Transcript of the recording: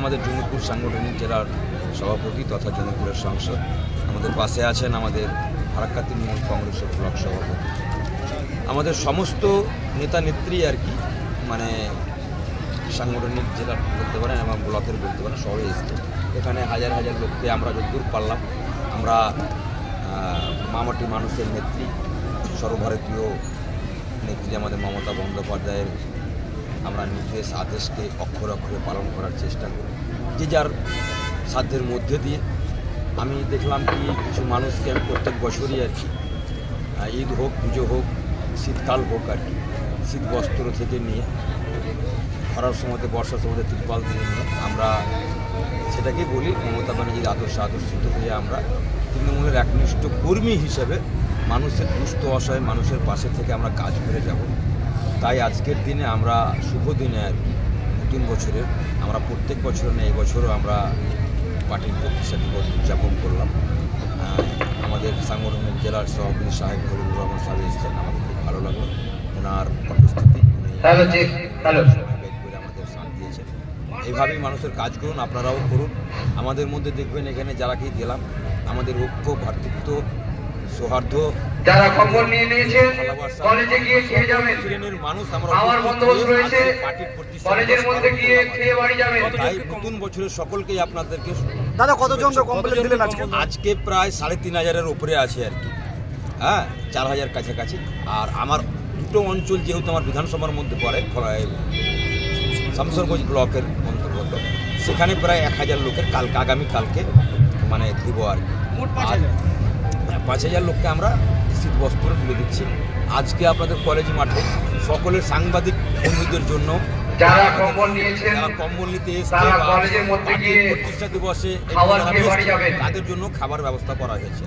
আমাদের জঙ্গিপুর সাংগঠনিক জেলার সভাপতি তথা জঙ্গিপুরের সাংসদ আমাদের পাশে আছেন আমাদের ফারাক্কা তৃণমূল কংগ্রেসের ব্লক সভাপতি, আমাদের সমস্ত নেতা নেত্রী আর কি, মানে সাংগঠনিক জেলার বলতে পারেন এবং ব্লকের বলতে পারেন, সবাই এসছে। এখানে হাজার হাজার লোককে আমরা যতদূর পারলাম, আমরা মামাটি মানুষের নেত্রী, সর্বভারতীয় নেত্রী আমাদের মমতা বন্দ্যোপাধ্যায়ের আমরা নির্দেশ আদেশকে অক্ষরে অক্ষরে পালন করার চেষ্টা করি, যে যার সাধ্যের মধ্যে দিয়ে। আমি দেখলাম কি কিছু মানুষকে আমি প্রত্যেক বছরই আর কি, ঈদ হোক, পুজো হোক, শীতকাল হোক আর কি, শীত বস্ত্র থেকে নিয়ে খরার সময়তে, বর্ষার সময়তে তিরপাল থেকে নিয়ে আমরা সেটাকেই বলি মমতা ব্যানার্জির আদর্শিত হয়ে আমরা তৃণমূলের একনিষ্ঠ কর্মী হিসেবে মানুষের দুস্থ অসহায় মানুষের পাশে থেকে আমরা কাজ করে যাব। তাই আজকের দিনে আমরা শুভ দিনে আর কি, নতুন বছরের আমরা প্রত্যেক বছর নেই, এবছরও আমরা পার্টির প্রতিষ্ঠা দিবস উদযাপন করলাম। আমাদের সাংগঠনিক জেলার সভাপতি সাহেব খলিলুর রহমান সাহেব এসেছেন, আমাদের খুব ভালো লাগলো ওনার উপস্থিতি, আমাদের সাথ দিয়েছেন। এইভাবেই মানুষের কাজ করুন, আপনারাও করুন। আমাদের মধ্যে দেখবেন এখানে যারা কি গেলাম, আমাদের ঐক্য, ভ্রাতৃত্ব, সৌহার্দ্য, যারা কম্বল নিয়ে নিয়েছেন কলেজে গিয়ে খেয়ে যাবেন, শ্রেণীর মানুষ আমরা আমার বন্দোবস্ত রয়েছে পার্টির প্রতিষ্ঠা কলেজের মধ্যে গিয়ে খেয়ে বাড়ি যাবেন। তাই নতুন বছরের সকলকেই আপনাদেরকে দাদা কতজনকে কমপ্লেন দিলেন আজকে? প্রায় ৩৫০০-এর উপরে আছে আর কি, হ্যাঁ ৪০০০ কাছাকাছি। আর আমার দুটো অঞ্চল যেহেতু আমার বিধানসভার মধ্যে পড়ে, শামসরগঞ্জ ব্লকের অন্তর্গত, সেখানে প্রায় ১০০০ লোকের আগামীকালকে মানে দিব আর কি। ৫০০০ লোককে আমরা শীত বস্ত্র তুলে দিচ্ছি আজকে আপনাদের কলেজ মাঠে। সকলের সাংবাদিক বন্ধুদের জন্য যারা কম্বল নিয়েছেন, যারা কম্বল নিতে এসে তারা কলেজের মধ্যে গিয়ে প্রতিষ্ঠা দিবসে খাবার খেয়ে বাড়ি যাবেন। তাদের জন্য খাবার ব্যবস্থা করা হয়েছে।